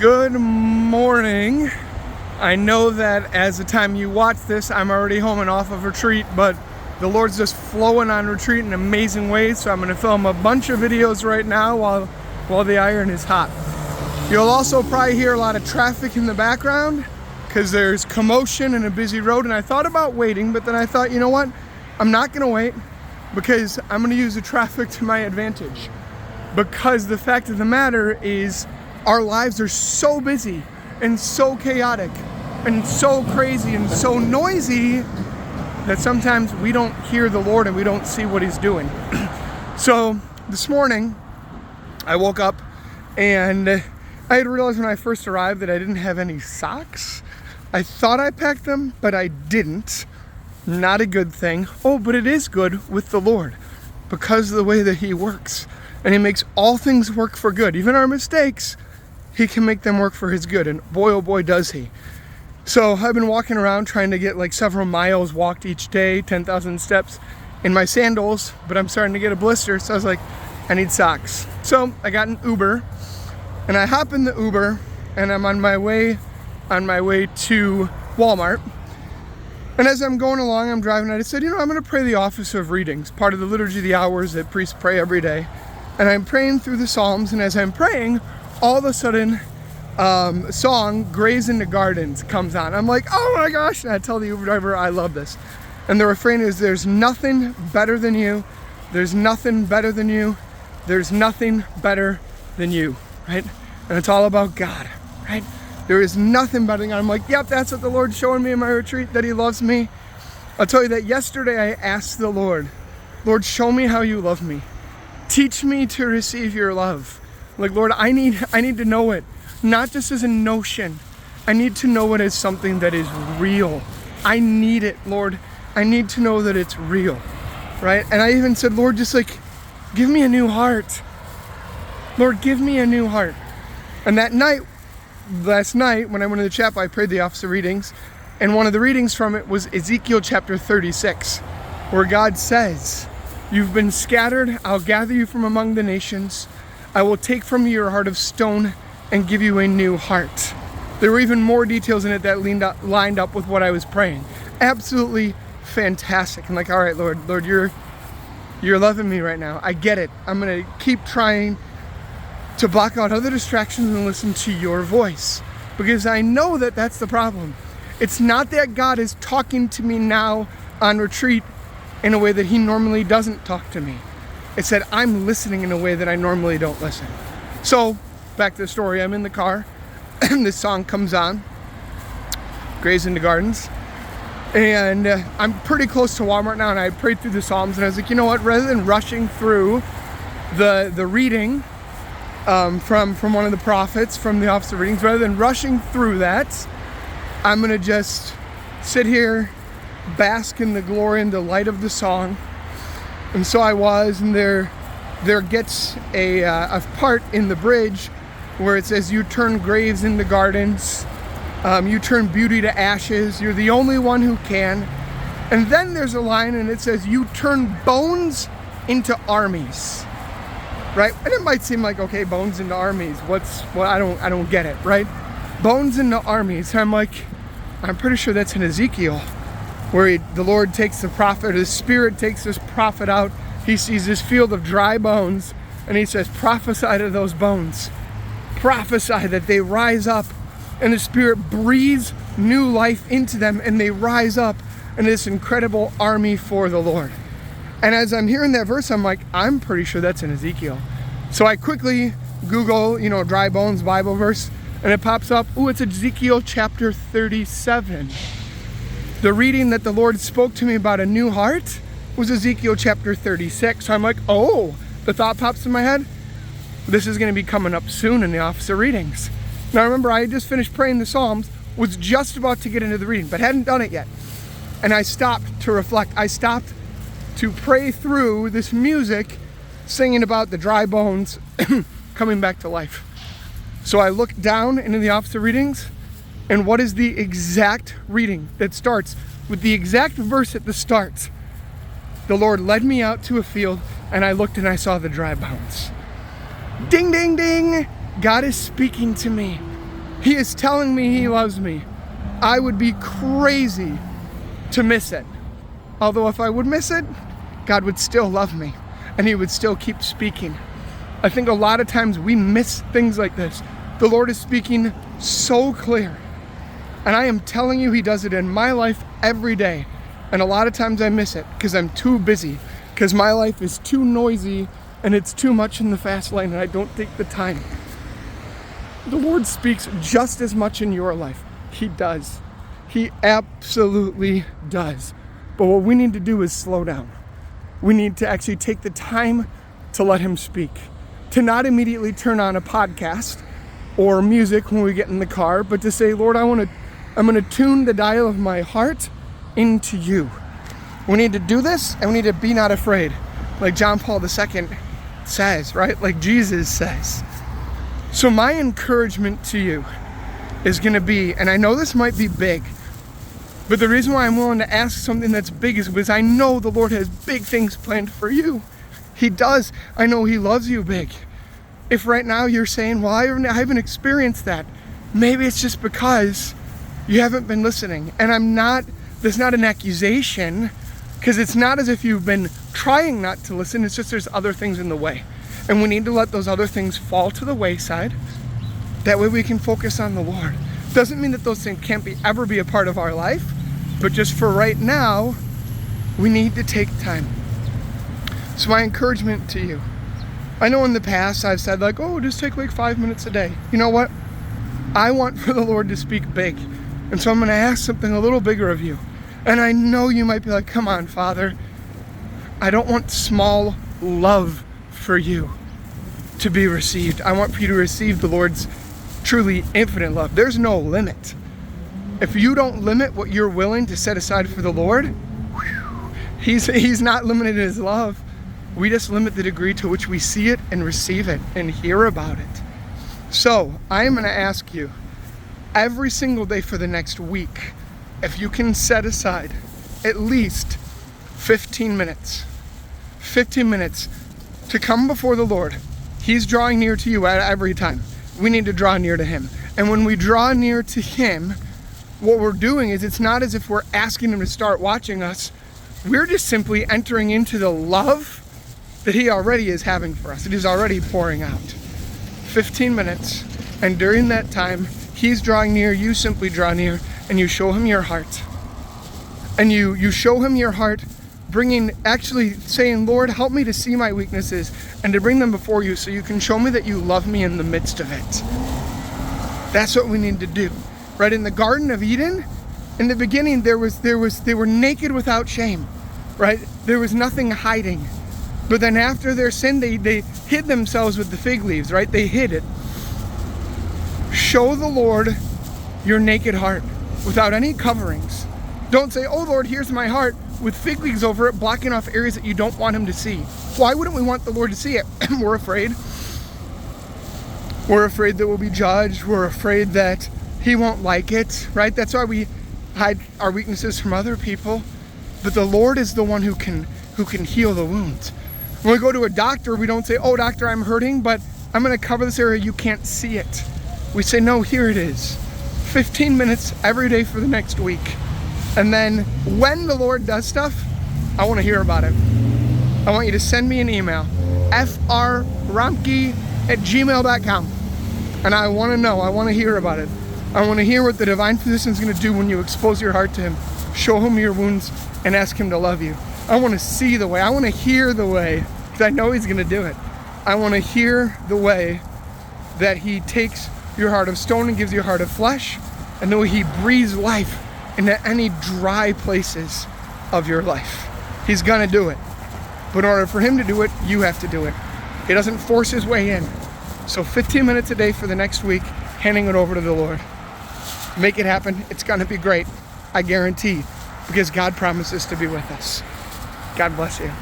Good morning. I know that as the time you watch this, I'm already home and off of retreat, but the Lord's just flowing on retreat in amazing ways, so I'm going to film a bunch of videos right now while the iron is hot. You'll also probably hear a lot of traffic in the background because there's commotion and a busy road, and I thought about waiting, but then I thought, you know what? I'm not going to wait because I'm going to use the traffic to my advantage. Because the fact of the matter is, our lives are so busy and so chaotic and so crazy and so noisy that sometimes we don't hear the Lord and we don't see what He's doing. So this morning, I woke up and I had realized when I first arrived that I didn't have any socks. I thought I packed them, but I didn't. Not a good thing. Oh, but it is good with the Lord because of the way that He works. And He makes all things work for good. Even our mistakes, He can make them work for His good. And boy, oh boy, does He. So I've been walking around trying to get like several miles walked each day, 10,000 steps in my sandals, but I'm starting to get a blister. So I was like, I need socks. So I got an Uber and I hop in the Uber and I'm on my way to Walmart. And as I'm going along, I'm driving, I said, I'm going to pray the office of readings, part of the liturgy of the hours that priests pray every day. And I'm praying through the Psalms, and as I'm praying, all of a sudden, a song, Grays in the Gardens, comes on. I'm like, oh my gosh, and I tell the Uber driver, I love this. And the refrain is, there's nothing better than you, there's nothing better than you, there's nothing better than you, right? And it's all about God, right? There is nothing better than God. I'm like, yep, that's what the Lord's showing me in my retreat, that He loves me. I'll tell you that yesterday I asked the Lord, show me how you love me. Teach me to receive your love. Like, Lord, I need to know it, not just as a notion. I need to know it as something that is real. I need it, Lord. I need to know that it's real, right? And I even said, Lord, just like, give me a new heart. Lord, give me a new heart. And last night, when I went to the chapel, I prayed the office of readings, and one of the readings from it was Ezekiel chapter 36, where God says, you've been scattered, I'll gather you from among the nations. I will take from you your heart of stone and give you a new heart. There were even more details in it that lined up with what I was praying. Absolutely fantastic. I'm like, all right, Lord, you're loving me right now. I get it. I'm going to keep trying to block out other distractions and listen to your voice, because I know that that's the problem. It's not that God is talking to me now on retreat in a way that He normally doesn't talk to me. It's that I'm listening in a way that I normally don't listen. So, back to the story, I'm in the car, and this song comes on, Grays in the Gardens, and I'm pretty close to Walmart now, and I prayed through the Psalms, and I was like, you know what, rather than rushing through the reading from one of the prophets, from the office of readings, rather than rushing through that, I'm going to just sit here, bask in the glory and the light of the song. And so I was, and there gets a part in the bridge where it says, you turn graves into gardens, you turn beauty to ashes, you're the only one who can. And then there's a line and it says, you turn bones into armies, right? And it might seem like, okay, bones into armies, I don't get it, right? Bones into armies. I'm like, I'm pretty sure that's in Ezekiel, where the Lord takes the prophet, or the Spirit takes this prophet out. He sees this field of dry bones, and He says, prophesy to those bones. Prophesy that they rise up, and the Spirit breathes new life into them, and they rise up in this incredible army for the Lord. And as I'm hearing that verse, I'm like, I'm pretty sure that's in Ezekiel. So I quickly Google, dry bones Bible verse, and it pops up, it's Ezekiel chapter 37. The reading that the Lord spoke to me about a new heart was Ezekiel chapter 36. So I'm like, the thought pops in my head, this is going to be coming up soon in the office of readings. Now remember, I had just finished praying the Psalms, was just about to get into the reading, but hadn't done it yet. And I stopped to reflect. I stopped to pray through this music, singing about the dry bones coming back to life. So I looked down into the office of readings, and what is the exact reading that starts with the exact verse at the start? The Lord led me out to a field, and I looked and I saw the dry bones. Ding, ding, ding. God is speaking to me. He is telling me he loves me. I would be crazy to miss it. Although if I would miss it, God would still love me and he would still keep speaking. I think a lot of times we miss things like this. The Lord is speaking so clear. And I am telling you, he does it in my life every day. And a lot of times I miss it because I'm too busy, because my life is too noisy and it's too much in the fast lane and I don't take the time. The Lord speaks just as much in your life. He does. He absolutely does. But what we need to do is slow down. We need to actually take the time to let him speak. To not immediately turn on a podcast or music when we get in the car, but to say, Lord, I'm going to tune the dial of my heart into you. We need to do this, and we need to be not afraid. Like John Paul II says, right? Like Jesus says. So my encouragement to you is going to be, and I know this might be big, but the reason why I'm willing to ask something that's big is because I know the Lord has big things planned for you. He does. I know he loves you big. If right now you're saying, well, I haven't experienced that, maybe it's just because you haven't been listening. And there's not an accusation, because it's not as if you've been trying not to listen. It's just there's other things in the way. And we need to let those other things fall to the wayside. That way we can focus on the Lord. Doesn't mean that those things can't ever be a part of our life, but just for right now, we need to take time. So my encouragement to you, I know in the past I've said like, oh, just take like 5 minutes a day. You know what? I want for the Lord to speak big. And so I'm going to ask something a little bigger of you. And I know you might be like, come on, Father. I don't want small love for you to be received. I want for you to receive the Lord's truly infinite love. There's no limit. If you don't limit what you're willing to set aside for the Lord, he's not limited in his love. We just limit the degree to which we see it and receive it and hear about it. So I am going to ask you every single day for the next week, if you can set aside at least 15 minutes to come before the Lord. He's drawing near to you at every time. We need to draw near to him. And when we draw near to him, what we're doing is it's not as if we're asking him to start watching us. We're just simply entering into the love that he already is having for us. It is already pouring out. 15 minutes. And during that time, he's drawing near, you simply draw near, and you show him your heart. And you show him your heart, actually saying, Lord, help me to see my weaknesses and to bring them before you so you can show me that you love me in the midst of it. That's what we need to do. Right? In the Garden of Eden, in the beginning, they were naked without shame. Right? There was nothing hiding. But then after their sin, they hid themselves with the fig leaves, right? They hid it. Show the Lord your naked heart without any coverings. Don't say, oh Lord, here's my heart, with fig leaves over it, blocking off areas that you don't want him to see. Why wouldn't we want the Lord to see it? We're afraid. We're afraid that we'll be judged. We're afraid that he won't like it, right? That's why we hide our weaknesses from other people. But the Lord is the one who can heal the wounds. When we go to a doctor, we don't say, oh, doctor, I'm hurting, but I'm going to cover this area. You can't see it. We say, no, here it is. 15 minutes every day for the next week. And then when the Lord does stuff, I want to hear about it. I want you to send me an email, frromke@gmail.com. And I want to know. I want to hear about it. I want to hear what the divine physician is going to do when you expose your heart to him. Show him your wounds and ask him to love you. I want to see the way. I want to hear the way, because I know he's going to do it. I want to hear the way that he takes your heart of stone and gives you a heart of flesh, and the way he breathes life into any dry places of your life. He's going to do it. But in order for him to do it, you have to do it. He doesn't force his way in. So 15 minutes a day for the next week, handing it over to the Lord. Make it happen. It's going to be great. I guarantee, because God promises to be with us. God bless you.